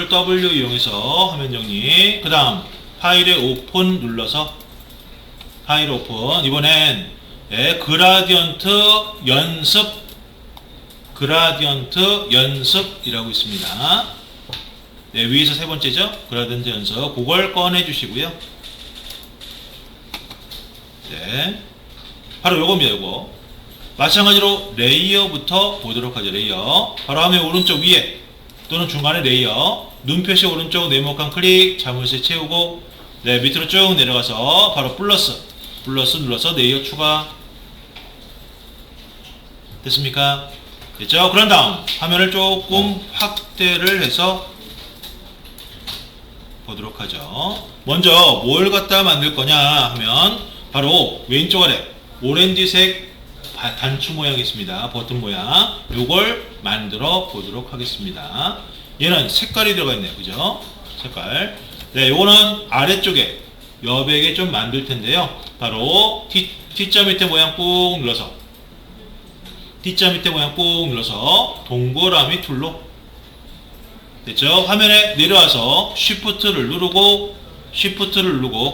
W 이용해서 화면 정리. 그 다음 파일에 오픈 눌러서 파일 오픈. 이번엔 그라디언트 연습이라고 있습니다. 위에서 세 번째죠. 그라디언트 연습. 그걸 꺼내 주시고요. 바로 요겁니다. 요거 마찬가지로 레이어부터 보도록 하죠. 레이어 바로 화면 오른쪽 위에 또는 중간에 레이어 눈표시 오른쪽 네모칸 클릭 자물쇠 채우고 밑으로 쭉 내려가서 바로 플러스 눌러서 레이어 추가. 됐습니까? 됐죠? 그런 다음 화면을 조금 확대를 해서 보도록 하죠. 먼저 뭘 갖다 만들 거냐 하면 바로 왼쪽 아래 오렌지색 단추 모양이 있습니다. 버튼 모양. 요걸 만들어 보도록 하겠습니다. 얘는 색깔이 들어가 있네요. 그죠? 색깔. 요거는 아래쪽에 여백에 좀 만들 텐데요. 바로 T자 밑에 모양 꾹 눌러서 동그라미 툴로. 됐죠? 화면에 내려와서 Shift를 누르고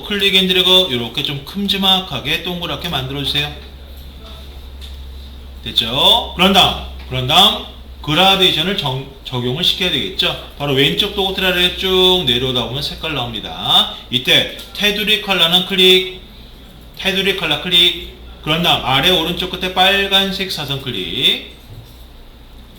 클릭 앤 드래그 이렇게 좀 큼지막하게 동그랗게 만들어 주세요. 됐죠? 그런 다음 그라데이션을 적용을 시켜야 되겠죠? 바로 왼쪽 도구틀 아래 쭉 내려오다 보면 색깔 나옵니다. 이때 테두리 컬러 클릭. 그런 다음 아래 오른쪽 끝에 빨간색 사선 클릭.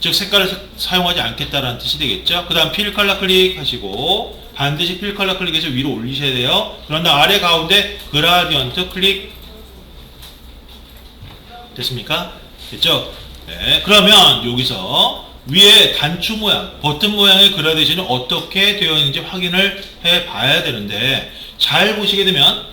즉 색깔을 사용하지 않겠다라는 뜻이 되겠죠? 그 다음 필 컬러 클릭 하시고 반드시 필 컬러 클릭해서 위로 올리셔야 돼요. 그런 다음 아래 가운데 그라디언트 클릭. 됐습니까? 됐죠? 그러면 여기서 위에 단추 모양, 버튼 모양의 그라데이션이 어떻게 되어 있는지 확인을 해 봐야 되는데, 잘 보시게 되면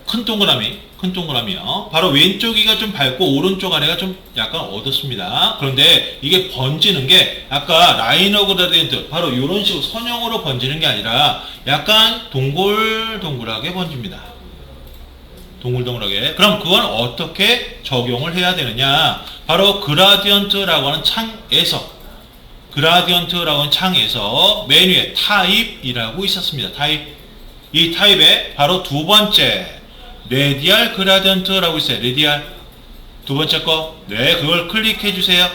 큰 동그라미요. 바로 왼쪽이가 좀 밝고 오른쪽 아래가 좀 약간 어둡습니다. 그런데 이게 번지는 게 아까 라이너 그라디언트 바로 이런 식으로 선형으로 번지는 게 아니라 약간 동글동글하게 번집니다. 동글동글하게. 그럼 그건 어떻게 적용을 해야 되느냐? 바로 그라디언트라고 하는 창에서 메뉴에 타입이라고 있었습니다. 이 타입에 바로 두 번째 레디얼 그라디언트라고 있어요. 레디얼 두 번째 거. 그걸 클릭해 주세요.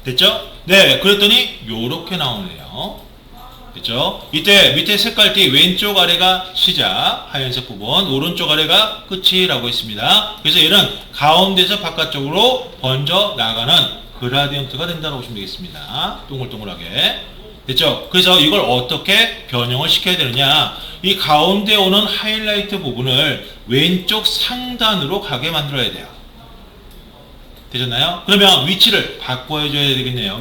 됐죠? 그랬더니 요렇게 나오네요. 됐죠? 이때 밑에 색깔띠 왼쪽 아래가 시작, 하얀색 부분, 오른쪽 아래가 끝이라고 있습니다. 그래서 얘는 가운데서 바깥쪽으로 번져 나가는 그라디언트가 된다고 보시면 되겠습니다. 동글동글하게. 됐죠? 그래서 이걸 어떻게 변형을 시켜야 되느냐? 이 가운데 오는 하이라이트 부분을 왼쪽 상단으로 가게 만들어야 돼요. 되셨나요? 그러면 위치를 바꿔줘야 되겠네요.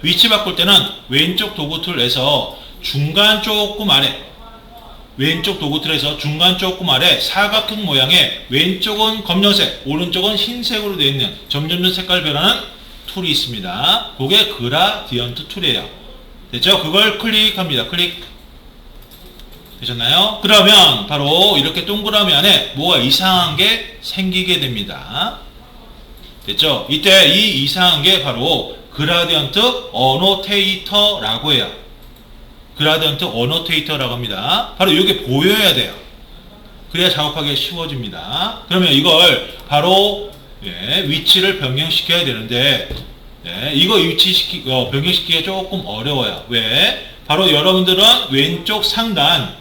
위치 바꿀 때는 왼쪽 도구 툴에서 중간 조금 아래, 사각형 모양의 왼쪽은 검정색, 오른쪽은 흰색으로 되어 있는 점점점 색깔 변하는 툴이 있습니다. 그게 그라디언트 툴이에요. 됐죠? 그걸 클릭합니다. 클릭. 되셨나요? 그러면 바로 이렇게 동그라미 안에 뭐가 이상한 게 생기게 됩니다. 됐죠? 이때 이 이상한 게 바로 그라디언트 어노테이터라고 해요. 그라디언트 어노테이터라고 합니다. 바로 이게 보여야 돼요. 그래야 작업하기 쉬워집니다. 그러면 이걸 바로 위치를 변경시켜야 되는데, 이거 변경시키기가 조금 어려워요. 왜? 바로 여러분들은 왼쪽 상단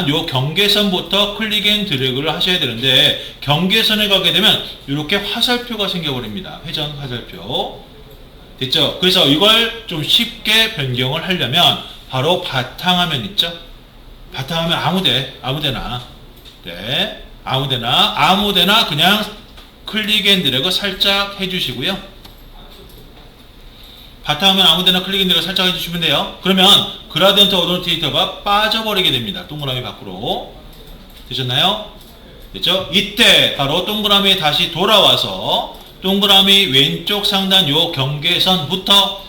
요 경계선부터 클릭 앤 드래그를 하셔야 되는데, 경계선에 가게 되면 이렇게 화살표가 생겨버립니다. 회전 화살표. 됐죠? 그래서 이걸 좀 쉽게 변경을 하려면 바로 바탕화면 있죠? 바탕화면 아무데나 그냥 클릭 앤 드래그 살짝 해주시고요. 바탕화면 아무데나 클릭 앤 드래그 살짝 해주시면 돼요. 그러면 그라디언트 어노테이터가 빠져버리게 됩니다. 동그라미 밖으로. 되셨나요? 됐죠? 이때 바로 동그라미에 다시 돌아와서 동그라미 왼쪽 상단 요 경계선부터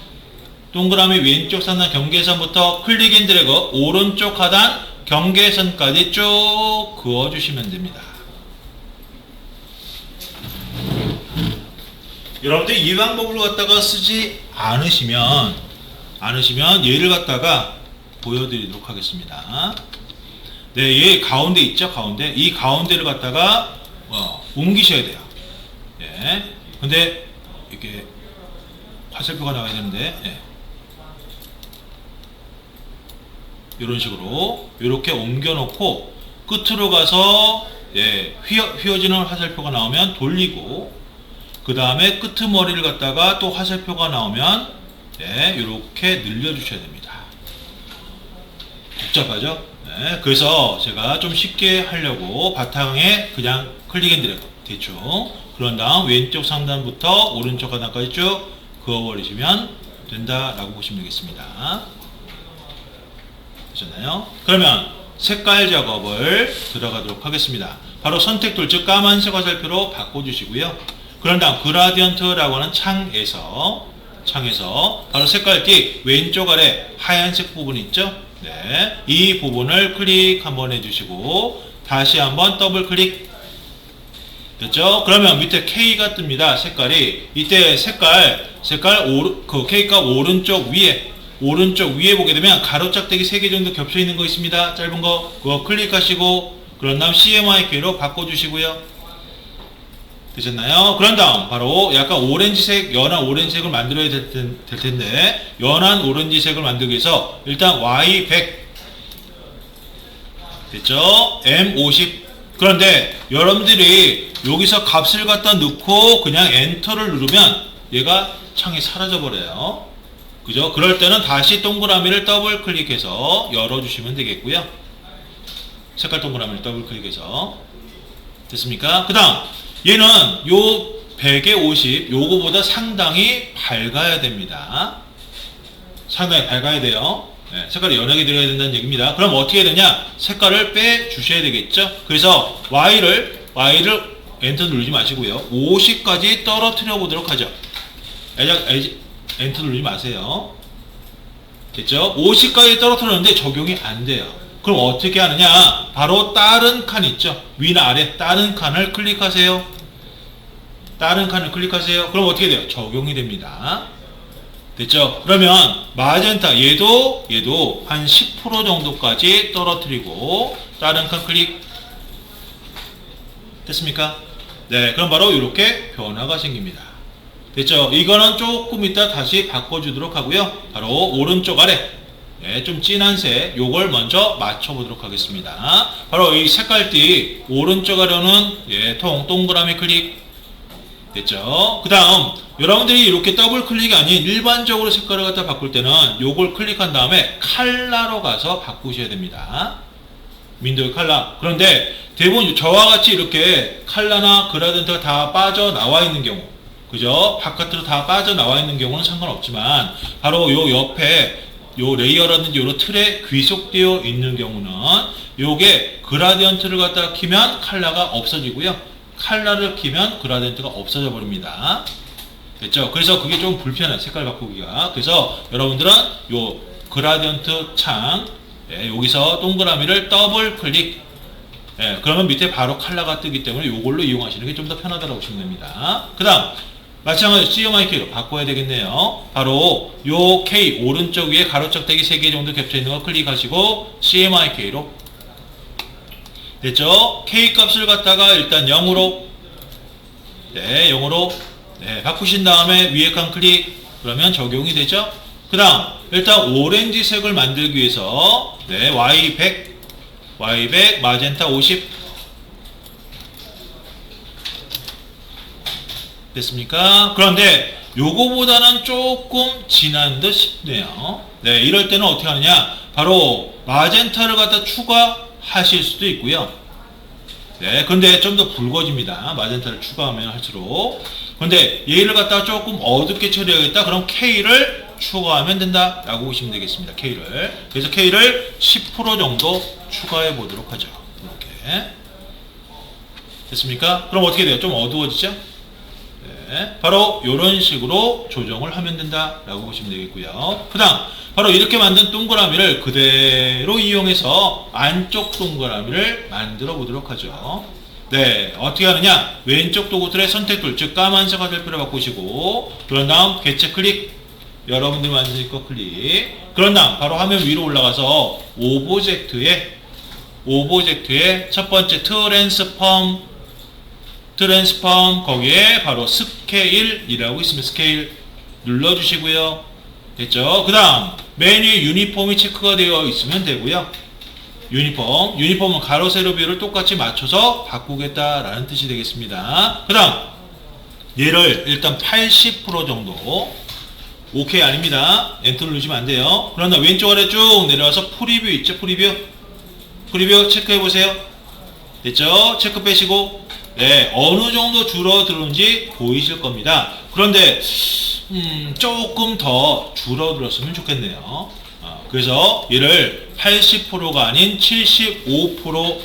클릭 앤 드래그 오른쪽 하단 경계선까지 쭉 그어주시면 됩니다. 여러분들 이 방법을 갖다가 쓰지 않으시면 않으시면 얘를 갖다가 보여드리도록 하겠습니다. 네, 얘 가운데 있죠? 가운데. 이 가운데를 갖다가 옮기셔야 돼요. 예. 근데 이렇게 화살표가 나와야 되는데, 예. 이런 식으로 이렇게 옮겨 놓고 끝으로 가서 예, 휘어지는 화살표가 나오면 돌리고, 그 다음에 끄트머리를 갖다가 또 화살표가 나오면 예, 이렇게 늘려주셔야 됩니다. 복잡하죠? 네, 그래서 제가 좀 쉽게 하려고 바탕에 그냥 클릭 앤 드래그 대충, 그런 다음 왼쪽 상단부터 오른쪽 하단까지 쭉 그어버리시면 된다라고 보시면 되겠습니다. 되셨나요? 그러면 색깔 작업을 들어가도록 하겠습니다. 바로 선택 툴, 즉 까만색 화살표로 바꿔주시고요. 그런 다음 그라디언트라고 하는 창에서 바로 색깔띠 왼쪽 아래 하얀색 부분 있죠? 네, 이 부분을 클릭 한번 해주시고 다시 한번 더블 클릭. 됐죠? 그러면 밑에 K가 뜹니다. 색깔이. 이때 색깔 그 K값 오른쪽 위에 보게 되면 가로짝대기 3개 정도 겹쳐 있는 거 있습니다. 짧은 거 그거 클릭하시고, 그런 다음 CMYK로 바꿔주시고요. 되셨나요? 그런 다음 바로 약간 오렌지색, 연한 오렌지색을 만들어야 될 텐데, 연한 오렌지색을 만들기 위해서 일단 Y100 됐죠? M50. 그런데 여러분들이 여기서 값을 갖다 넣고 그냥 엔터를 누르면 얘가 창이 사라져 버려요. 그죠? 그럴 때는 다시 동그라미를 더블 클릭해서 열어주시면 되겠고요. 색깔 동그라미를 더블 클릭해서. 됐습니까? 그 다음 얘는 요 100에 50 요거보다 상당히 밝아야 됩니다. 상당히 밝아야 돼요. 네, 색깔이 연하게 들어야 된다는 얘기입니다. 그럼 어떻게 해야 되냐? 색깔을 빼 주셔야 되겠죠? 그래서 Y를 엔터 누르지 마시고요. 50까지 떨어뜨려 보도록 하죠. 엔터 누르지 마세요. 됐죠? 50까지 떨어뜨렸는데 적용이 안 돼요. 그럼 어떻게 하느냐? 바로 다른 칸 있죠? 위나 아래 다른 칸을 클릭하세요. 다른 칸을 클릭하세요. 그럼 어떻게 돼요? 적용이 됩니다. 됐죠? 그러면 마젠타 얘도 한 10% 정도까지 떨어뜨리고 다른 칸 클릭. 됐습니까? 네, 그럼 바로 이렇게 변화가 생깁니다. 됐죠? 이거는 조금 이따 다시 바꿔주도록 하고요. 바로 오른쪽 아래 네, 좀 진한 색 요걸 먼저 맞춰보도록 하겠습니다. 바로 이 색깔띠 오른쪽 아래는 예, 동그라미 클릭. 됐죠? 그 다음 여러분들이 이렇게 더블 클릭이 아닌 일반적으로 색깔을 갖다 바꿀 때는 요걸 클릭한 다음에 칼라로 가서 바꾸셔야 됩니다. 윈도우 칼라. 그런데 대부분 저와 같이 이렇게 칼라나 그라덴트가 다 빠져나와 있는 경우, 그죠? 바깥으로 다 빠져나와 있는 경우는 상관없지만 바로 요 옆에 요 레이어라든지 요런 틀에 귀속되어 있는 경우는 요게 그라디언트를 갖다가 키면 칼라가 없어지고요. 칼라를 키면 그라디언트가 없어져 버립니다. 됐죠? 그래서 그게 좀 불편해요. 색깔 바꾸기가. 그래서 여러분들은 요 그라디언트 창 예, 여기서 동그라미를 더블 클릭. 예, 그러면 밑에 바로 칼라가 뜨기 때문에 요걸로 이용하시는 게 좀 더 편하다고 보시면 됩니다. 그 다음 마찬가지로 CMYK로 바꿔야 되겠네요. 바로 요 K 오른쪽 위에 가로짝대기 3개 정도 겹쳐 있는 거 클릭하시고 CMYK로. 됐죠? K 값을 갖다가 일단 0으로 네, 0으로 네, 바꾸신 다음에 위에 칸 클릭. 그러면 적용이 되죠? 그 다음 일단 오렌지색을 만들기 위해서 네, Y100 마젠타 50 됐습니까? 그런데 요거보다는 조금 진한 듯 싶네요. 네, 이럴 때는 어떻게 하느냐? 바로 마젠타를 갖다 추가하실 수도 있고요. 네, 근데 좀 더 붉어집니다. 마젠타를 추가하면 할수록. 근데 얘를 갖다가 조금 어둡게 처리하겠다. 그럼 K를 추가하면 된다라고 보시면 되겠습니다. K를. 그래서 K를 10% 정도 추가해 보도록 하죠. 이렇게. 됐습니까? 그럼 어떻게 돼요? 좀 어두워지죠? 네, 바로 이런 식으로 조정을 하면 된다라고 보시면 되겠고요. 그 다음 바로 이렇게 만든 동그라미를 그대로 이용해서 안쪽 동그라미를 만들어 보도록 하죠. 네, 어떻게 하느냐? 왼쪽 도구 틀의 선택 툴, 즉 까만색 화살표를 바꾸시고 그런 다음 개체 클릭. 여러분들이 만드실 거 클릭. 그런 다음 바로 화면 위로 올라가서 오브젝트에 첫 번째 트랜스폼 거기에 바로 스케일이라고 있으면 스케일 눌러주시고요. 됐죠? 그 다음 메뉴 유니폼이 체크가 되어 있으면 되고요. 유니폼은 가로 세로 비율을 똑같이 맞춰서 바꾸겠다라는 뜻이 되겠습니다. 그 다음 얘를 일단 80% 정도. 오케이 아닙니다. 엔터 누르시면 안 돼요. 그러나 왼쪽 아래 쭉 내려와서 프리뷰 있죠? 프리뷰 체크해 보세요. 됐죠? 체크 빼시고 네, 어느 정도 줄어들었는지 보이실 겁니다. 그런데 조금 더 줄어들었으면 좋겠네요. 그래서 얘를 80%가 아닌 75%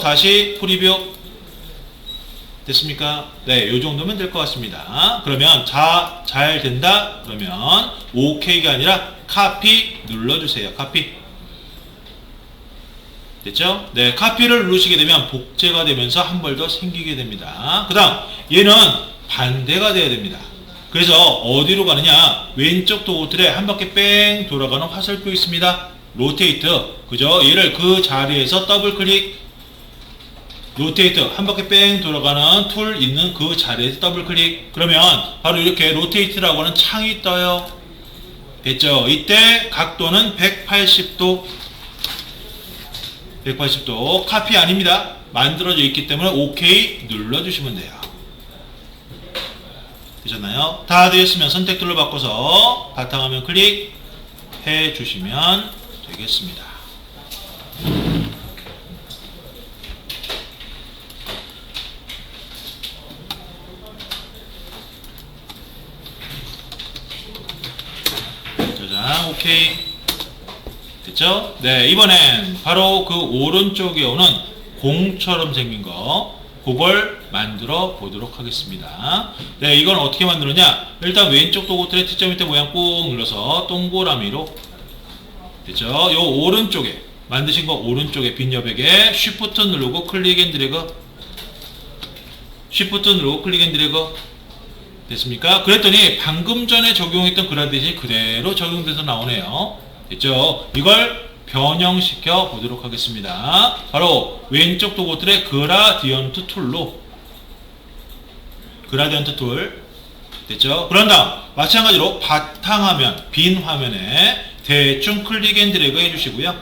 다시 프리뷰 됐습니까? 네, 요 정도면 될 것 같습니다. 그러면 잘 된다? 그러면 OK가 아니라 카피 눌러주세요. 카피. 됐죠? 네, 카피를 누르시게 되면 복제가 되면서 한 벌 더 생기게 됩니다. 그 다음, 얘는 반대가 돼야 됩니다. 그래서 어디로 가느냐? 왼쪽 도어틀에 한 바퀴 뺑 돌아가는 화살표 있습니다. 로테이트. 그죠? 얘를 그 자리에서 더블 클릭. 로테이트. 한 바퀴 뺑 돌아가는 툴 있는 그 자리에서 더블 클릭. 그러면 바로 이렇게 로테이트라고 하는 창이 떠요. 됐죠? 이때 각도는 180도. 카피 아닙니다. 만들어져 있기 때문에 OK 눌러주시면 돼요. 되셨나요? 다 되었으면 선택툴로 바꿔서 바탕화면 클릭해 주시면 되겠습니다. 저장 OK. 됐죠? 네, 이번엔 바로 그 오른쪽에 오는 공처럼 생긴 거 그걸 만들어 보도록 하겠습니다. 네, 이건 어떻게 만드느냐? 일단 왼쪽 도구틀의 T자 밑에 모양 꾹 눌러서 동그라미로 됐죠? 요 오른쪽에 만드신 거 오른쪽에 빈 여백에 Shift 누르고 클릭 앤 드래그 됐습니까? 그랬더니 방금 전에 적용했던 그라디언이 그대로 적용돼서 나오네요. 됐죠? 이걸 변형시켜 보도록 하겠습니다. 바로 왼쪽 도구들의 그라디언트 툴로 됐죠? 그런 다음 마찬가지로 바탕화면 빈 화면에 대충 클릭 앤 드래그 해주시고요.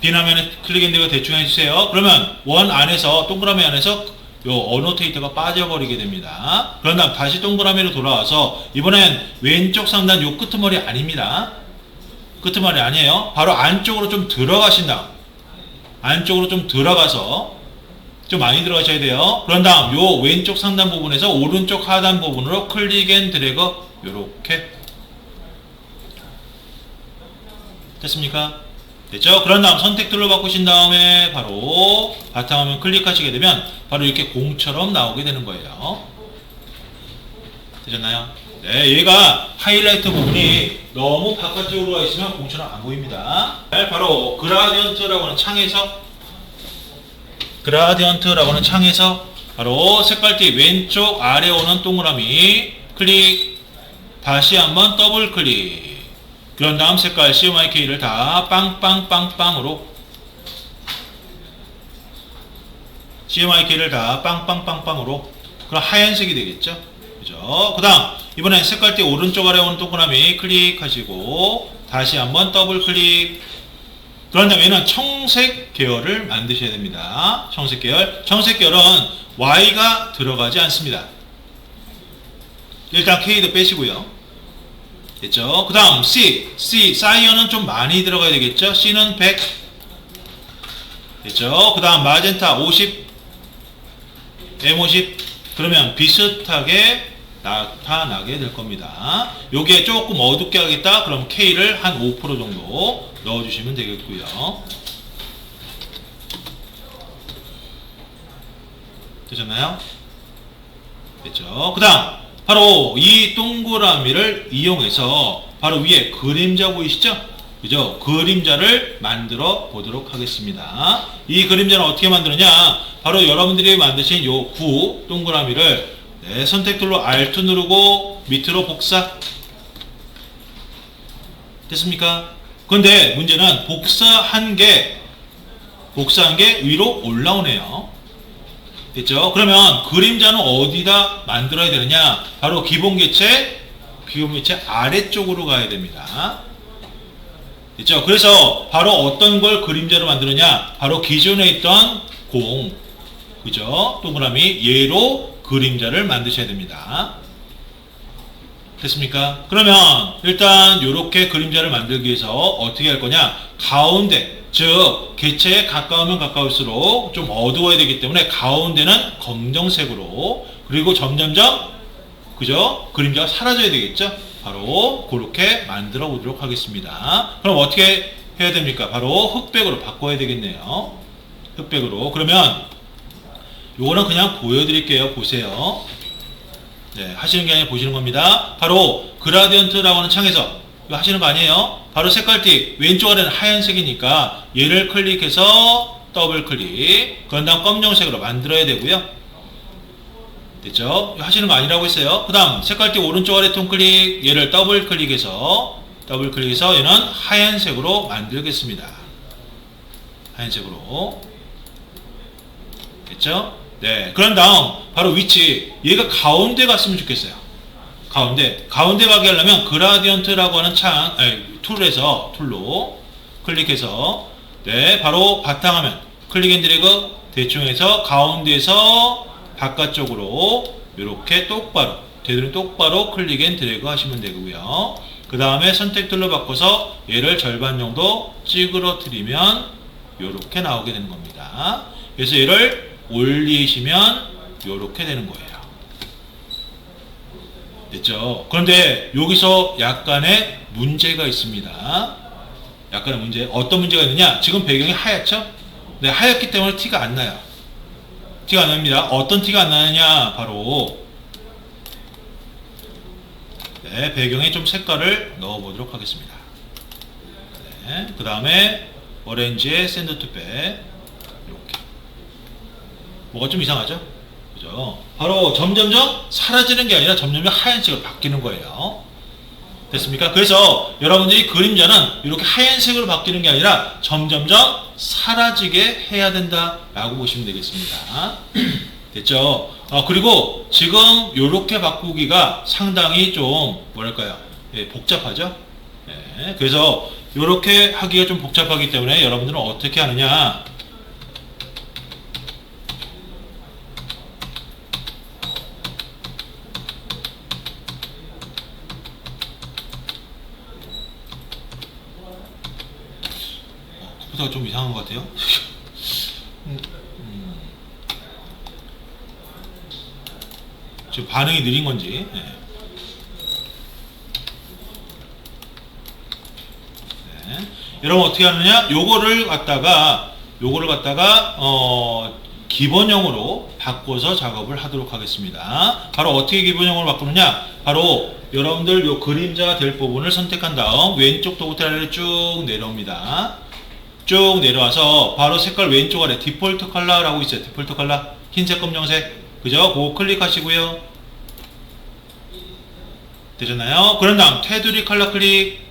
빈 화면에 클릭 앤 드래그 대충 해주세요. 그러면 원 안에서 동그라미 안에서 요 어노테이터가 빠져버리게 됩니다. 그런 다음 다시 동그라미로 돌아와서 이번엔 왼쪽 상단 요 끄트머리 아닙니다. 끄트머리 아니에요. 바로 안쪽으로 좀 들어가신다. 안쪽으로 좀 들어가서 좀 많이 들어가셔야 돼요. 그런 다음 요 왼쪽 상단 부분에서 오른쪽 하단 부분으로 클릭 앤 드래그 요렇게 됐습니까? 됐죠? 그런 다음 선택 툴로 바꾸신 다음에 바로 바탕화면 클릭하시게 되면 바로 이렇게 공처럼 나오게 되는 거예요. 되셨나요? 네, 얘가 하이라이트 부분이 너무 바깥쪽으로 가 있으면 공처럼 안 보입니다. 네, 바로 그라디언트라고 하는 창에서 바로 색깔띠 왼쪽 아래 오는 동그라미 클릭 다시 한번 더블 클릭 그런 다음 색깔 CMYK를 다 빵빵빵빵으로 그럼 하얀색이 되겠죠? 그죠? 그 다음 이번엔 색깔띠 오른쪽 아래 오는 동그라미 클릭하시고 다시 한번 더블 클릭 그런 다음에 얘는 청색 계열을 만드셔야 됩니다. 청색 계열은 Y가 들어가지 않습니다. 일단 K도 빼시고요. 됐죠? 그 다음 사이언은 좀 많이 들어가야 되겠죠? C는 100 됐죠? 그 다음 마젠타 50 M50 그러면 비슷하게 나타나게 될 겁니다. 요게 조금 어둡게 하겠다 그럼 K를 한 5% 정도 넣어주시면 되겠고요. 되셨나요? 됐죠? 그 다음 바로 이 동그라미를 이용해서 바로 위에 그림자 보이시죠? 그죠? 그림자를 만들어 보도록 하겠습니다. 이 그림자는 어떻게 만드느냐? 바로 여러분들이 만드신 요 동그라미를 네, 선택 툴로 Alt 누르고 밑으로 복사. 됐습니까? 그런데 문제는 복사한 게 위로 올라오네요. 됐죠? 그러면 그림자는 어디다 만들어야 되느냐? 바로 기본 개체 아래쪽으로 가야 됩니다. 됐죠? 그래서 바로 어떤 걸 그림자로 만드느냐? 바로 기존에 있던 공, 그죠? 동그라미 얘로 그림자를 만드셔야 됩니다. 됐습니까? 그러면 일단 이렇게 그림자를 만들기 위해서 어떻게 할 거냐? 가운데, 즉 개체에 가까우면 가까울수록 좀 어두워야 되기 때문에 가운데는 검정색으로, 그리고 점점점, 그죠? 그림자가 사라져야 되겠죠? 바로 그렇게 만들어 보도록 하겠습니다. 그럼 어떻게 해야 됩니까? 바로 흑백으로 바꿔야 되겠네요. 흑백으로. 그러면 요거는 그냥 보여드릴게요. 보세요. 네, 하시는 게 아니라 보시는 겁니다. 바로 그라디언트라고 하는 창에서 이거 하시는 거 아니에요? 바로 색깔틱 왼쪽 아래는 하얀색이니까 얘를 클릭해서 더블 클릭, 그런 다음 검정색으로 만들어야 되고요. 됐죠? 하시는 거 아니라고 했어요. 그 다음 색깔틱 오른쪽 아래 톤 클릭, 얘를 더블 클릭해서 얘는 하얀색으로 만들겠습니다. 하얀색으로. 됐죠? 네. 그런 다음 바로 위치, 얘가 가운데 갔으면 좋겠어요. 가운데 가게 하려면 그라디언트라고 하는 툴로 클릭해서, 네, 바로 바탕화면 클릭 앤 드래그 대충 해서 가운데에서 바깥쪽으로 이렇게 똑바로, 되도록 똑바로 클릭 앤 드래그 하시면 되고요. 그 다음에 선택 툴로 바꿔서 얘를 절반 정도 찌그러뜨리면 이렇게 나오게 되는 겁니다. 그래서 얘를 올리시면 이렇게 되는 거예요. 됐죠? 그런데 여기서 약간의 문제가 있습니다. 약간의 문제. 어떤 문제가 있느냐? 지금 배경이 하얗죠? 네, 하얗기 때문에 티가 안 나요. 티가 안 납니다. 어떤 티가 안 나느냐? 바로, 네, 배경에 좀 색깔을 넣어 보도록 하겠습니다. 네, 그 다음에 오렌지의 샌드 투백, 이렇게. 뭐가 좀 이상하죠? 그죠? 바로 점점점 사라지는 게 아니라 점점점 하얀색으로 바뀌는 거예요. 됐습니까? 그래서 여러분들이 그림자는 이렇게 하얀색으로 바뀌는 게 아니라 점점점 사라지게 해야 된다라고 보시면 되겠습니다. 됐죠? 그리고 지금 이렇게 바꾸기가 상당히 좀 뭐랄까요? 예, 복잡하죠? 예, 그래서 이렇게 하기가 좀 복잡하기 때문에 여러분들은 어떻게 하느냐? 컴퓨터가 좀 이상한 것 같아요. 지금 반응이 느린 건지. 네. 네. 여러분 어떻게 하느냐? 요거를 갖다가 기본형으로 바꿔서 작업을 하도록 하겠습니다. 바로 어떻게 기본형으로 바꾸느냐? 바로 여러분들 요 그림자 될 부분을 선택한 다음 왼쪽 도구대 아래로 쭉 내려옵니다. 쭉 내려와서 바로 색깔 왼쪽 아래 디폴트 컬러라고 있어요. 디폴트 컬러 흰색 검정색, 그죠? 그거 클릭하시고요. 되잖아요. 그런 다음 테두리 컬러 클릭,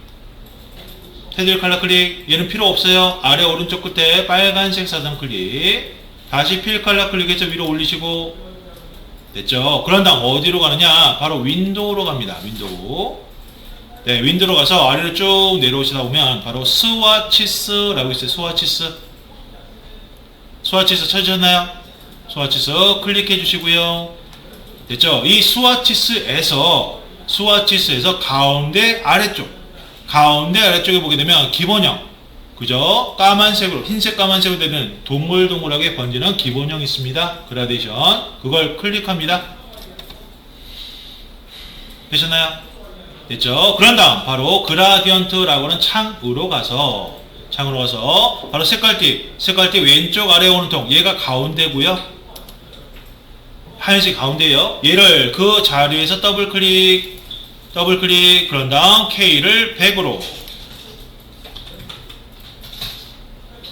얘는 필요 없어요. 아래 오른쪽 끝에 빨간색 사선 클릭, 다시 필 컬러 클릭해서 위로 올리시고. 됐죠? 그런 다음 어디로 가느냐? 바로 윈도우로 갑니다. 윈도우. 네, 윈도우로 가서 아래로 쭉 내려오시다 보면 바로 스와치스라고 있어요. 스와치스 찾으셨나요? 스와치스 클릭해 주시고요. 됐죠? 이 스와치스에서 가운데 아래쪽에 보게 되면 기본형, 그죠? 까만색으로, 흰색 까만색으로 되는 동글동글하게 번지는 기본형이 있습니다. 그라데이션. 그걸 클릭합니다. 되셨나요? 됐죠? 그런 다음 바로 그라디언트라고 하는 창으로 가서 바로 색깔틱 왼쪽 아래 오는 통, 얘가 가운데고요. 하얀색 가운데요. 얘를 그 자리에서 더블 클릭, 그런 다음 K를 100으로.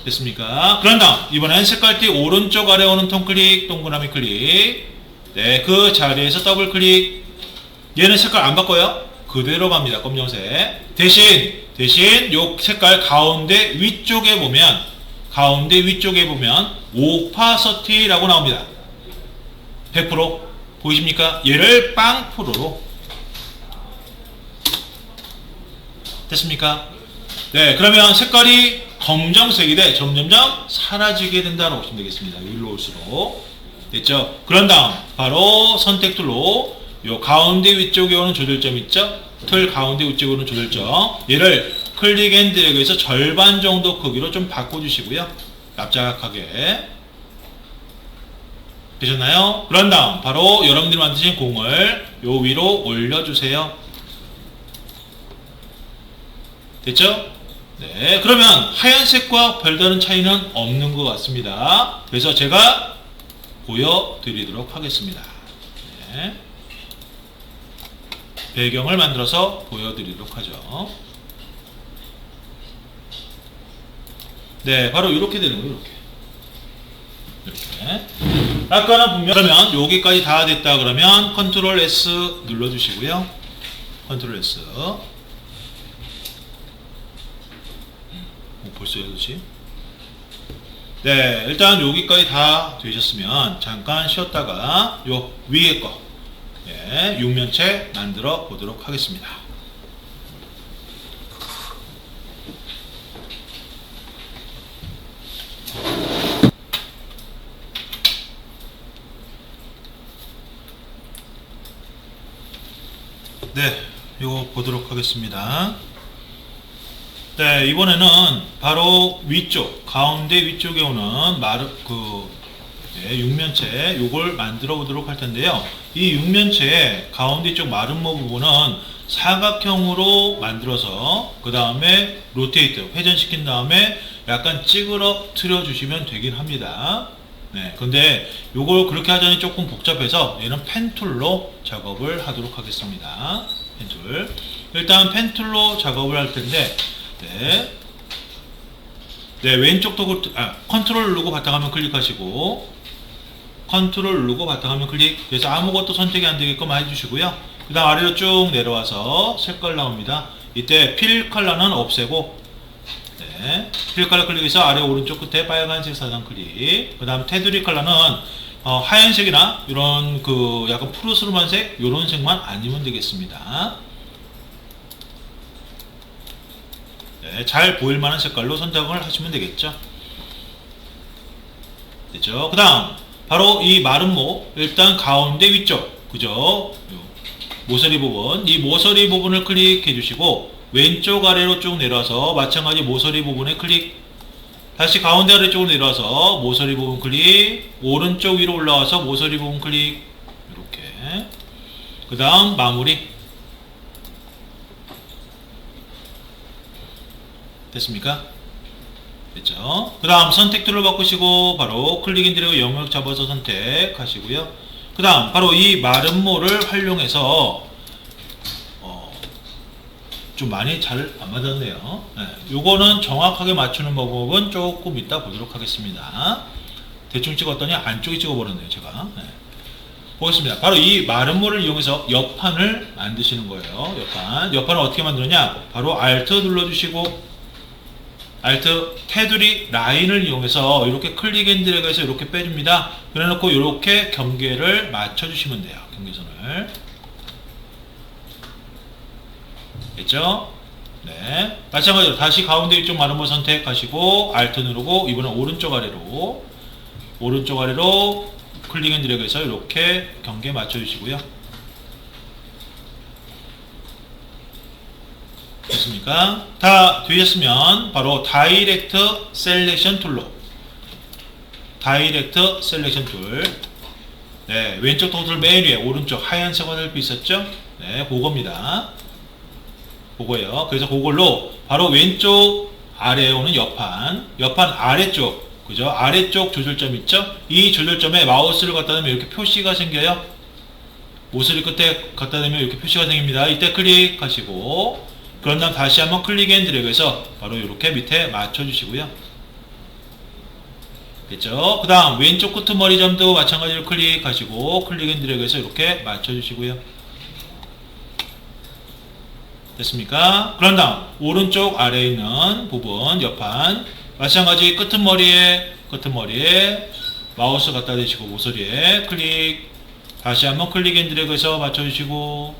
됐습니까? 그런 다음 이번엔 색깔틱 오른쪽 아래 오는 통 클릭, 동그라미 클릭. 네, 그 자리에서 더블 클릭. 얘는 색깔 안 바꿔요. 그대로 갑니다. 검정색. 대신 요 색깔 가운데 위쪽에 보면 오파서티라고 나옵니다. 100% 보이십니까? 얘를 빵 프로로 됐습니까? 네, 그러면 색깔이 검정색이 돼 점점점 사라지게 된다고 보시면 되겠습니다. 여기로 올수록 됐죠? 그런 다음 바로 선택 툴로 요 가운데 위쪽에 오는 조절점 있죠? 틀 가운데 위쪽에 오는 조절점 얘를 클릭 앤 드래그해서 절반 정도 크기로 좀 바꿔주시고요. 납작하게 되셨나요? 그런 다음 바로 여러분들이 만드신 공을 요 위로 올려주세요. 됐죠? 네, 그러면 하얀색과 별다른 차이는 없는 것 같습니다. 그래서 제가 보여드리도록 하겠습니다. 네. 배경을 만들어서 보여드리도록 하죠. 네, 바로 이렇게 되는 거예요. 이렇게. 아까는 분명 그러면 여기까지 다 됐다 그러면 컨트롤 S 눌러주시고요. 컨트롤 S. 벌써 8시? 네, 일단 여기까지 다 되셨으면 잠깐 쉬었다가 요 위에 거 육면체 만들어 보도록 하겠습니다. 네, 이거 보도록 하겠습니다. 네, 이번에는 바로 위쪽, 가운데 위쪽에 오는 육면체 요걸 만들어 보도록 할 텐데요. 이 육면체의 가운데 쪽 마름모 부분은 사각형으로 만들어서 그 다음에 로테이트, 회전시킨 다음에 약간 찌그러뜨려 주시면 되긴 합니다. 네, 근데 요걸 그렇게 하자니 조금 복잡해서 얘는 펜툴로 작업을 하도록 하겠습니다. 펜툴. 일단 펜툴로 작업을 할 텐데 네, 왼쪽 도구 컨트롤 누르고 바탕화면 클릭하시고 컨트롤 누르고 바탕화면 클릭. 그래서 아무것도 선택이 안 되게끔 해주시고요. 그 다음 아래로 쭉 내려와서 색깔 나옵니다. 이때 필 컬러는 없애고 네, 필 컬러 클릭해서 아래 오른쪽 끝에 빨간색 사선 클릭. 그 다음 테두리 컬러는 하얀색이나 이런 그 약간 푸르스름한 이런 색만 아니면 되겠습니다. 네, 잘 보일 만한 색깔로 선택을 하시면 되겠죠. 됐죠? 그 다음 바로 이 마름모 일단 가운데 위쪽 그죠? 모서리 부분 이 모서리 부분을 클릭해 주시고 왼쪽 아래로 쭉 내려와서 마찬가지 모서리 부분에 클릭. 다시 가운데 아래쪽으로 내려와서 모서리 부분 클릭. 오른쪽 위로 올라와서 모서리 부분 클릭. 이렇게 그 다음 마무리. 됐습니까? 됐죠? 그 다음 선택 툴을 바꾸시고 바로 클릭 앤 드래그 영역 잡아서 선택하시고요. 그 다음 바로 이 마름모를 활용해서 좀 많이 잘 안 맞았네요. 네, 요거는 정확하게 맞추는 방법은 조금 이따 보도록 하겠습니다. 대충 찍었더니 안쪽에 찍어버렸네요 제가. 네. 보겠습니다. 바로 이 마름모를 이용해서 옆판을 만드시는 거예요. 옆판을 어떻게 만드느냐 바로 Alt 눌러주시고 Alt 테두리 라인을 이용해서 이렇게 클릭 앤 드래그해서 이렇게 빼줍니다. 그래놓고 이렇게 경계를 맞춰주시면 돼요. 경계선을. 됐죠? 네. 마찬가지로 다시 가운데 위쪽 마름모 선택하시고 Alt 누르고 이번엔 오른쪽 아래로 클릭 앤 드래그해서 이렇게 경계 맞춰주시고요. 됐습니까? 다 되셨으면 바로 다이렉트 셀렉션 툴로 다이렉트 셀렉션 툴 네, 왼쪽 도구들 맨 위에 오른쪽 하얀색 화살표 있었죠? 네, 그겁니다. 그거예요. 그래서 그걸로 바로 왼쪽 아래에 오는 옆판 아래쪽 그죠? 아래쪽 조절점 있죠? 이 조절점에 마우스를 갖다 대면 이렇게 표시가 생겨요. 모서리 끝에 갖다 대면 이렇게 표시가 생깁니다. 이때 클릭하시고 그런 다음 다시 한번 클릭 앤 드래그해서 바로 이렇게 밑에 맞춰주시고요. 됐죠? 그 다음 왼쪽 끄트머리 점도 마찬가지로 클릭하시고 클릭 앤 드래그해서 이렇게 맞춰주시고요. 됐습니까? 그런 다음 오른쪽 아래에 있는 부분 옆판 마찬가지 끄트머리에 마우스 갖다 대시고 모서리에 클릭, 다시 한번 클릭 앤 드래그해서 맞춰주시고,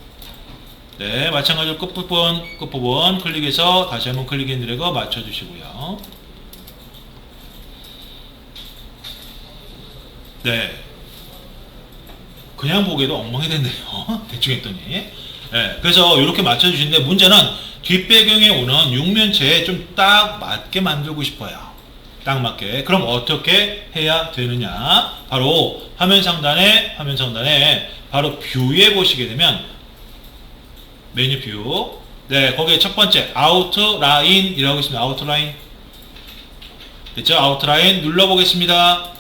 네, 마찬가지로 끝부분 클릭해서 다시 한번 클릭 앤 드래그 맞춰주시고요. 네, 그냥 보기에도 엉망이 됐네요. 대충 했더니. 네, 그래서 이렇게 맞춰주시는데 문제는 뒷배경에 오는 육면체에 좀 딱 맞게 만들고 싶어요. 딱 맞게. 그럼 어떻게 해야 되느냐? 바로 화면 상단에 바로 뷰에 보시게 되면 메뉴 뷰. 네, 거기에 첫 번째 아웃라인이라고 있습니다. 아웃라인. 됐죠? 아웃라인 눌러보겠습니다.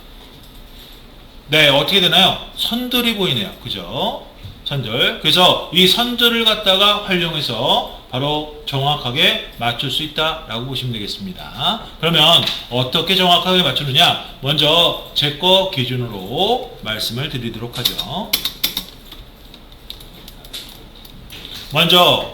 네, 어떻게 되나요? 선들이 보이네요. 그죠? 선들. 그래서 이 선들을 갖다가 활용해서 바로 정확하게 맞출 수 있다라고 보시면 되겠습니다. 그러면 어떻게 정확하게 맞추느냐? 먼저 제 거 기준으로 말씀을 드리도록 하죠. 먼저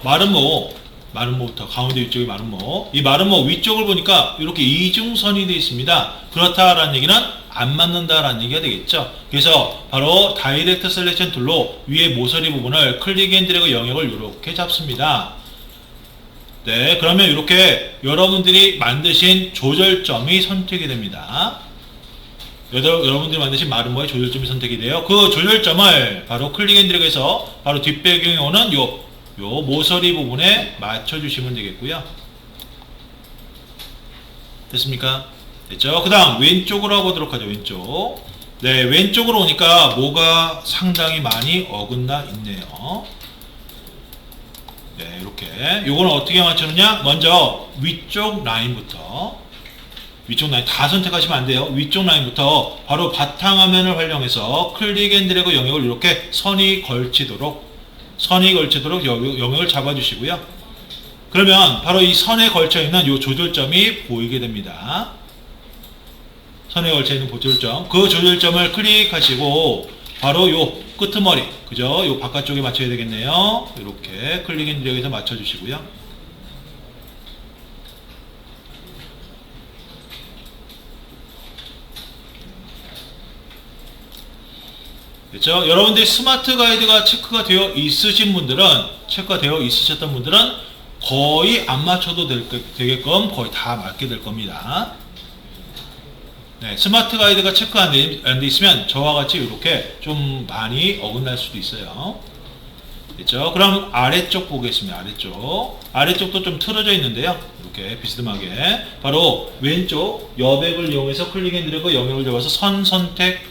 마름모부터 가운데 위쪽이 마름모. 이 마름모 위쪽을 보니까 이렇게 이중선이 되어 있습니다. 그렇다라는 얘기는 안 맞는다라는 얘기가 되겠죠. 그래서 바로 다이렉트 셀렉션 툴로 위에 모서리 부분을 클릭 앤 드래그 영역을 이렇게 잡습니다. 네, 그러면 이렇게 여러분들이 만드신 조절점이 선택이 됩니다. 여러분들이 만드신 마름모의 조절점이 선택이 돼요. 그 조절점을 바로 클릭 앤 드래그해서 바로 뒷배경에 오는 요 모서리 부분에 맞춰주시면 되겠고요. 됐습니까? 됐죠? 그 다음 왼쪽으로 가보도록 하죠. 왼쪽. 네, 왼쪽으로 오니까 뭐가 상당히 많이 어긋나 있네요. 네, 이렇게. 요거는 어떻게 맞추느냐? 먼저 위쪽 라인부터, 위쪽 라인 다 선택하시면 안 돼요. 위쪽 라인부터 바로 바탕화면을 활용해서 클릭 앤 드래그 영역을 이렇게 선이 걸치도록 영역을 잡아주시고요. 그러면 바로 이 선에 걸쳐 있는 이 조절점이 보이게 됩니다. 선에 걸쳐 있는 조절점, 그 조절점을 클릭하시고 바로 요 끄트머리, 그죠? 요 바깥쪽에 맞춰야 되겠네요. 이렇게 클릭 앤 드래그해서 맞춰주시고요. 그렇죠? 여러분들이 스마트 가이드가 체크가 되어 있으셨던 분들은 거의 안 맞춰도 되게끔 거의 다 맞게 될 겁니다. 네, 스마트 가이드가 체크 안 돼 있으면 저와 같이 이렇게 좀 많이 어긋날 수도 있어요. 됐죠? 그럼 아래쪽 보겠습니다. 아래쪽도 좀 틀어져 있는데요. 이렇게 비스듬하게 바로 왼쪽 여백을 이용해서 클릭 앤 드래그 영역을 잡아서 선 선택,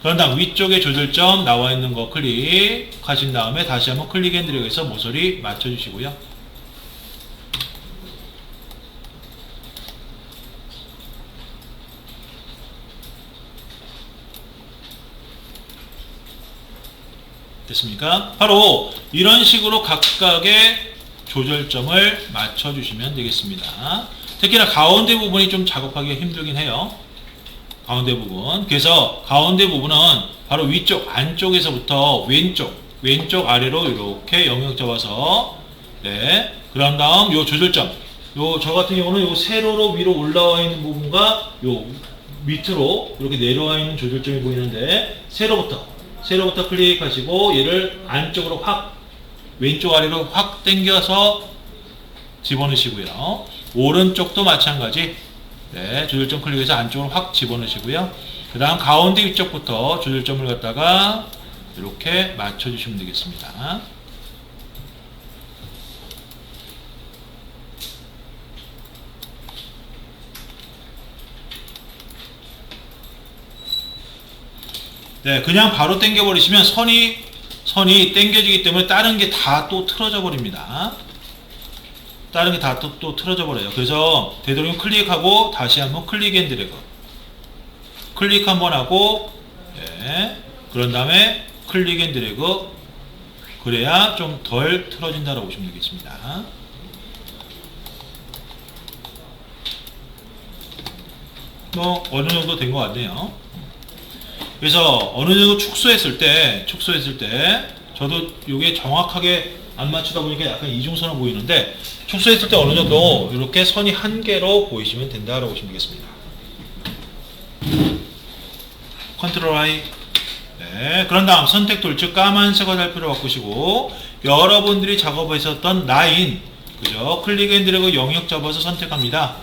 그런 다음 위쪽에 조절점 나와 있는 거 클릭하신 다음에 다시 한번 클릭 앤 드래그해서 모서리 맞춰주시고요. 됐습니까? 바로 이런 식으로 각각의 조절점을 맞춰주시면 되겠습니다. 특히나 가운데 부분이 좀 작업하기가 힘들긴 해요. 가운데 부분. 그래서 가운데 부분은 바로 위쪽 안쪽에서부터 왼쪽 아래로 이렇게 영역 잡아서, 네, 그런 다음 요 조절점, 저 같은 경우는 요 세로로 위로 올라와 있는 부분과 요 밑으로 이렇게 내려와 있는 조절점이 보이는데 세로부터 클릭하시고 얘를 안쪽으로 확, 왼쪽 아래로 확 당겨서 집어넣으시고요. 오른쪽도 마찬가지. 네, 조절점 클릭해서 안쪽으로 확 집어넣으시고요. 그 다음 가운데 위쪽부터 조절점을 갖다가 이렇게 맞춰주시면 되겠습니다. 네, 그냥 바로 당겨버리시면 선이 당겨지기 때문에 다른 게 다 또 틀어져 버립니다. 다른 게 다 또 틀어져 버려요. 그래서 되도록이면 클릭하고 다시 한번 클릭 앤 드래그, 클릭 한번 하고, 네, 그런 다음에 클릭 앤 드래그, 그래야 좀 덜 틀어진다라고 보시면 되겠습니다. 뭐 어느 정도 된 것 같네요. 그래서 어느 정도 축소했을 때 저도 이게 정확하게 안 맞추다 보니까 약간 이중선으로 보이는데, 축소했을 때 어느 정도 이렇게 선이 한 개로 보이시면 된다라고 보시면 되겠습니다. 컨트롤 I. 네, 그런 다음 선택 툴, 즉 까만색 화살표로 바꾸시고, 여러분들이 작업하셨던 라인, 그죠? 클릭 앤 드래그 영역 잡아서 선택합니다.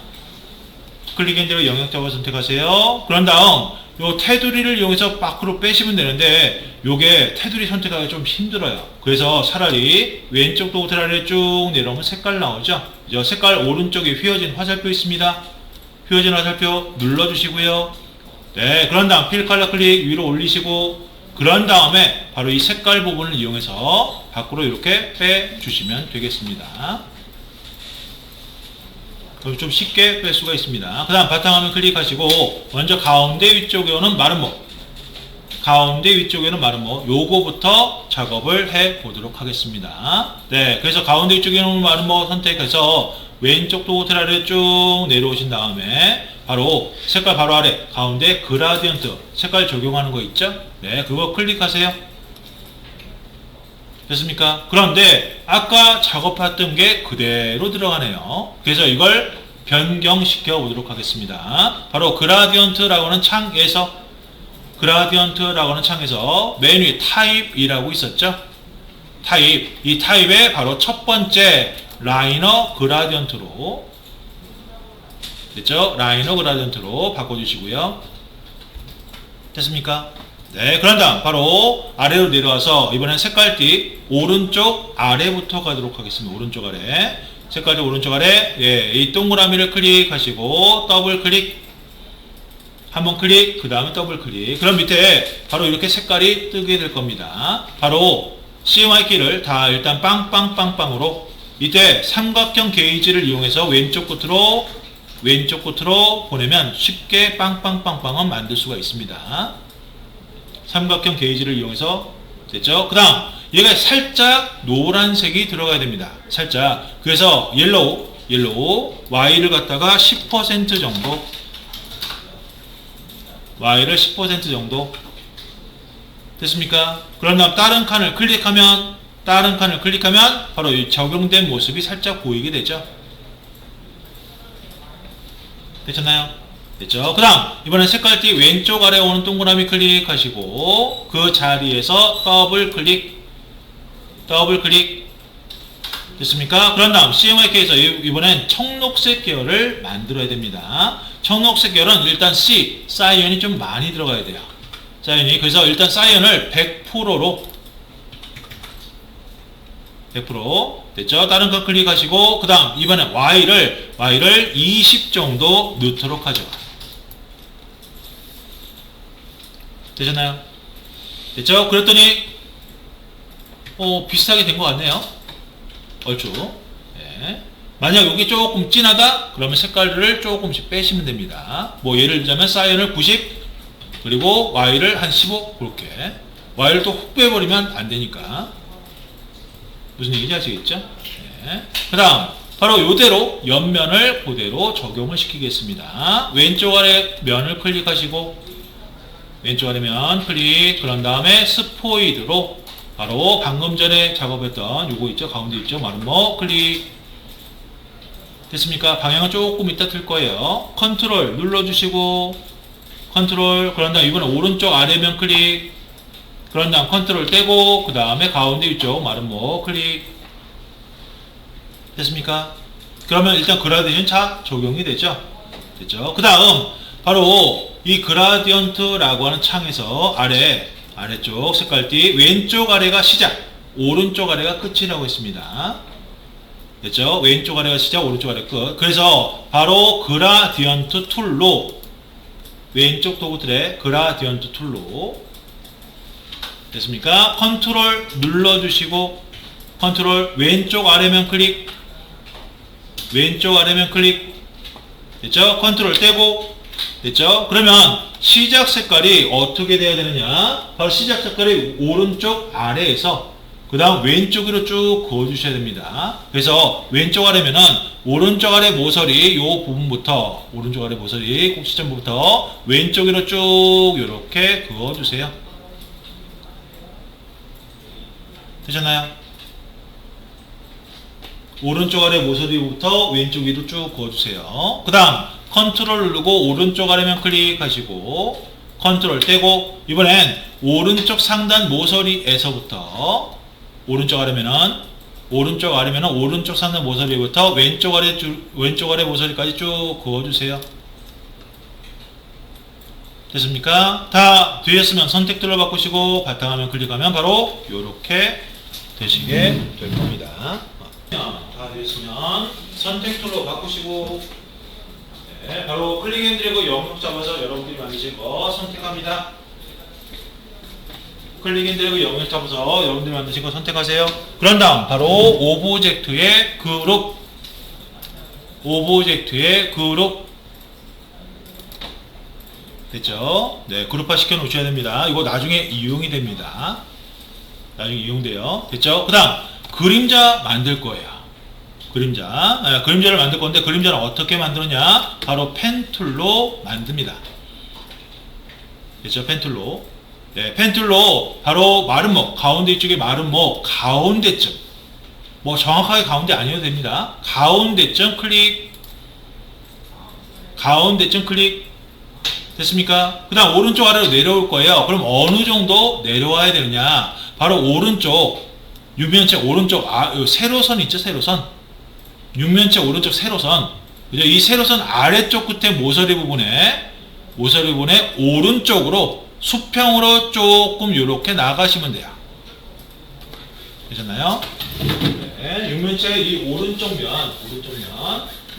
클릭 앤 드래그 영역 잡아서 선택하세요. 그런 다음 요 테두리를 이용해서 밖으로 빼시면 되는데, 요게 테두리 선택하기가 좀 힘들어요. 그래서 차라리 왼쪽 도구틀 아래 쭉 내려오면 색깔 나오죠. 이 색깔 오른쪽에 휘어진 화살표 있습니다. 휘어진 화살표 눌러주시고요. 네, 그런 다음 필 컬러 클릭 위로 올리시고, 그런 다음에 바로 이 색깔 부분을 이용해서 밖으로 이렇게 빼주시면 되겠습니다. 그럼 좀 쉽게 뺄 수가 있습니다. 그 다음 바탕화면 클릭하시고, 먼저 가운데 위쪽에 오는 마름모, 가운데 위쪽에는 마름모, 요거부터 작업을 해 보도록 하겠습니다. 네, 그래서 가운데 위쪽에 오는 마름모 선택해서 왼쪽 도구틀 아래 쭉 내려오신 다음에 바로 색깔 바로 아래 가운데 그라디언트 색깔 적용하는 거 있죠? 네, 그거 클릭하세요. 됐습니까? 그런데 아까 작업했던 게 그대로 들어가네요. 그래서 이걸 변경시켜 보도록 하겠습니다. 바로 그라디언트라고 하는 창에서 맨 위에 타입이라고 있었죠? 타입, 이 타입의 바로 첫 번째 라이너 그라디언트로, 됐죠? 라이너 그라디언트로 바꿔주시고요. 됐습니까? 네, 그런 다음 바로 아래로 내려와서 이번엔 색깔띠 오른쪽 아래부터 가도록 하겠습니다. 오른쪽 아래, 색깔띠 오른쪽 아래, 예, 이 동그라미를 클릭하시고 더블 클릭, 한번 클릭, 그 다음에 더블 클릭. 그럼 밑에 바로 이렇게 색깔이 뜨게 될 겁니다. 바로 CMY 키를 다 일단 빵빵빵빵으로, 이때 삼각형 게이지를 이용해서 왼쪽 끝으로 보내면 쉽게 빵빵빵빵은 만들 수가 있습니다. 삼각형 게이지를 이용해서, 됐죠? 그 다음 얘가 살짝 노란색이 들어가야 됩니다. 살짝. 그래서 옐로우 Y를 갖다가 10% 정도, Y를 10% 정도. 됐습니까? 그런 다음 다른 칸을 클릭하면 바로 이 적용된 모습이 살짝 보이게 되죠. 됐잖아요? 됐죠? 그 다음 이번엔 색깔띠 왼쪽 아래 오는 동그라미 클릭하시고, 그 자리에서 더블 클릭. 됐습니까? 그런 다음 CMYK에서 이번엔 청록색 계열을 만들어야 됩니다. 청록색 계열은 일단 사이언이 좀 많이 들어가야 돼요. 그래서 일단 사이언을 100%로 100%. 됐죠? 다른 거 클릭하시고, 그 다음 이번엔 Y를 20 정도 넣도록 하죠. 되셨나요? 됐죠? 그랬더니 비슷하게 된 것 같네요. 얼추. 네. 만약 여기 조금 진하다 그러면 색깔을 조금씩 빼시면 됩니다. 뭐 예를 들자면 사이언을 90, 그리고 Y를 한 15, 그렇게. Y를 또 훅 빼버리면 안 되니까. 무슨 얘기인지 아시겠죠? 네. 그 다음 바로 요대로 옆면을 그대로 적용을 시키겠습니다. 왼쪽 아래 면을 클릭하시고, 왼쪽 아래 면 클릭, 그런 다음에 스포이드로 바로 방금 전에 작업했던 요거 있죠? 가운데 있죠? 마름모 클릭. 됐습니까? 방향은 조금 이따 틀 거예요. 컨트롤 눌러주시고, 그런 다음 이번에 오른쪽 아래면 클릭, 그런 다음 컨트롤 떼고, 그 다음에 가운데 위쪽 마름모 클릭. 됐습니까? 그러면 일단 그라디언트 다 적용이 되죠? 됐죠? 그 다음 바로 이 그라디언트라고 하는 창에서 아래쪽 색깔띠 왼쪽 아래가 시작, 오른쪽 아래가 끝이라고 했습니다. 됐죠? 왼쪽 아래가 시작, 오른쪽 아래 끝. 그래서 바로 그라디언트 툴로, 왼쪽 도구틀에 그라디언트 툴로, 됐습니까? 컨트롤 눌러주시고, 컨트롤 왼쪽 아래면 클릭, 됐죠? 컨트롤 떼고, 됐죠? 그러면 시작 색깔이 어떻게 돼야 되느냐? 바로 시작 색깔이 오른쪽 아래에서 그 다음 왼쪽으로 쭉 그어주셔야 됩니다. 그래서 왼쪽 아래면은 오른쪽 아래 모서리 요 부분부터 오른쪽 아래 모서리 꼭지점부터 왼쪽으로 쭉 이렇게 그어주세요. 되셨나요? 오른쪽 아래 모서리부터 왼쪽 위로 쭉 그어주세요. 그 다음 컨트롤 누르고 오른쪽 아래면 클릭하시고 컨트롤 떼고 이번엔 오른쪽 상단 모서리에서부터 오른쪽 아래면은 오른쪽 상단 모서리부터 왼쪽 아래 모서리까지 쭉 그어주세요. 됐습니까? 다 되셨으면 선택 툴로 바꾸시고 바탕화면 클릭하면 바로 이렇게 되시게 될 겁니다. 다 되셨으면 선택 툴로 바꾸시고 네, 바로 클릭 앤 드래그 영역 잡아서 여러분들이 만드실 거 선택합니다. 클릭 앤 드래그 영역 잡아서 여러분들이 만드신 거 선택하세요. 그런 다음 바로 오브젝트의 그룹 됐죠? 네, 그룹화 시켜 놓으셔야 됩니다. 이거 나중에 이용이 됩니다. 나중에 이용돼요. 됐죠? 그 다음 그림자 만들 거예요. 그림자를 만들 건데 그림자를 어떻게 만드느냐? 바로 펜 툴로 만듭니다. 됐죠? 펜 툴로. 네, 펜 툴로 바로 마름모 가운데 이쪽에 마름모 가운데쯤 뭐 정확하게 가운데 아니어도 됩니다. 가운데쯤 클릭 됐습니까? 그 다음 오른쪽 아래로 내려올 거예요. 그럼 어느 정도 내려와야 되느냐? 바로 오른쪽 육면체 오른쪽 세로선 있죠? 세로선 육면체 오른쪽 세로선 그죠? 이 세로선 아래쪽 끝에 모서리 부분에 오른쪽으로 수평으로 조금 이렇게 나가시면 돼요. 되셨나요? 네, 육면체의 이 오른쪽 면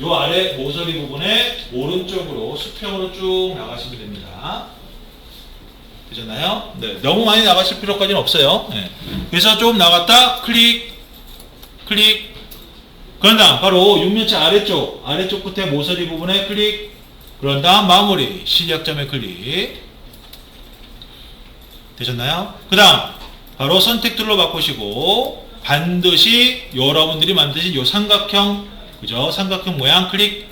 요 아래 모서리 부분에 오른쪽으로 수평으로 쭉 나가시면 됩니다. 되셨나요? 네, 너무 많이 나가실 필요까지는 없어요. 네. 그래서 조금 나갔다 클릭 그런 다음 바로 육면체 아래쪽 끝에 모서리 부분에 클릭 그런 다음 마무리 시작점에 클릭 되셨나요? 그 다음 바로 선택 툴로 바꾸시고 반드시 여러분들이 만드신 요 삼각형 그죠? 삼각형 모양 클릭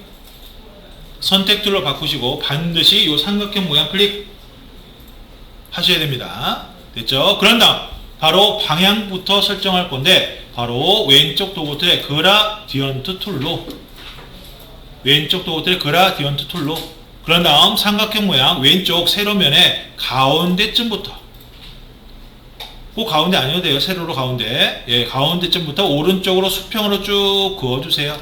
선택 툴로 바꾸시고 반드시 요 삼각형 모양 클릭 하셔야 됩니다. 됐죠? 그런 다음 바로 방향부터 설정할 건데 바로 왼쪽 도구틀의 그라디언트 툴로 그런 다음 삼각형 모양 왼쪽 세로면의 가운데쯤부터 꼭 가운데 아니어도 돼요. 세로로 가운데 예, 가운데쯤부터 오른쪽으로 수평으로 쭉 그어주세요.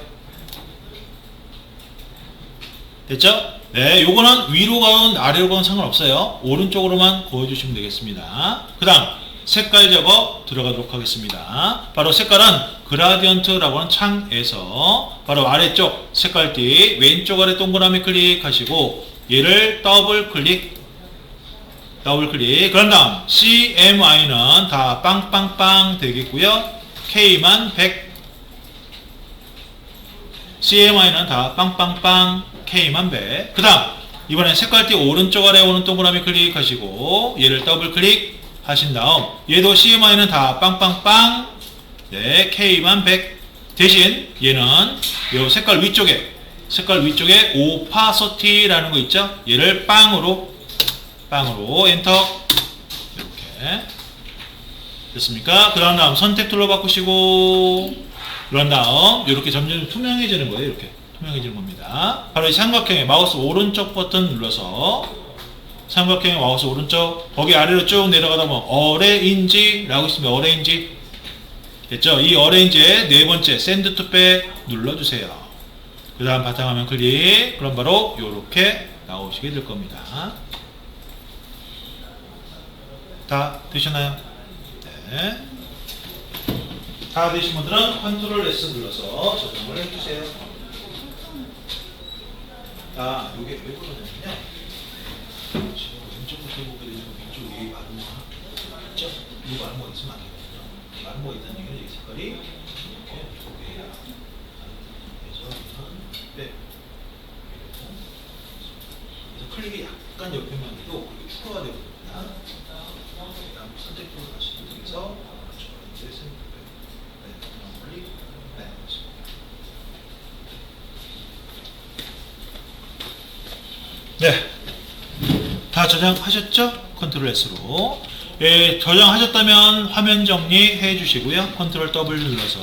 됐죠? 네, 요거는 위로 가건 아래로 가건 상관없어요. 오른쪽으로만 그어주시면 되겠습니다. 그 다음 색깔 작업 들어가도록 하겠습니다. 바로 색깔은 그라디언트라고 하는 창에서 바로 아래쪽 색깔띠 왼쪽 아래 동그라미 클릭하시고 얘를 더블 클릭 그런 다음 CMY는 다 빵빵빵 되겠고요. K만 100 CMY는 다 빵빵빵 K만 100 그 다음 이번엔 색깔띠 오른쪽 아래 오는 동그라미 클릭하시고 얘를 더블 클릭 하신 다음 얘도 CMY는 다 빵빵빵 네, K만 100 대신 얘는 요 색깔 위쪽에 오파서티라는 거 있죠? 얘를 빵으로 엔터 이렇게 됐습니까? 그 다음 선택 툴로 바꾸시고 그런 다음 이렇게 점점 투명해지는 거예요. 이렇게 투명해지는 겁니다. 바로 이 삼각형에 마우스 오른쪽 버튼 눌러서 삼각형에 마우스 오른쪽 거기 아래로 쭉 내려가다 보면 어레인지라고 있습니다. 어레인지 됐죠? 이 어레인지의 네 번째 샌드 투백 눌러주세요. 그 다음 바탕화면 클릭 그럼 바로 이렇게 나오시게 될 겁니다. 다 되셨나요? 네. 다 되신 분들은 컨트롤 S 눌러서 저장을 해주세요. 자, 이게 왜 그러냐면요. 왼쪽부터 보게 되면 왼쪽이 마름모가 있죠? 이 마름모가 있으면 안 되거든요. 마름모가 있다는 얘기는 이 색깔이 이렇게 두개야. 그래서 네. 그래서 클릭이 약간 옆에만 해도 그게 추가가 되거든요. 선택 툴을 다시 누르면서 네. 다 저장하셨죠? 컨트롤 S로. 예, 저장하셨다면 화면 정리해 주시고요. 컨트롤 W 눌러서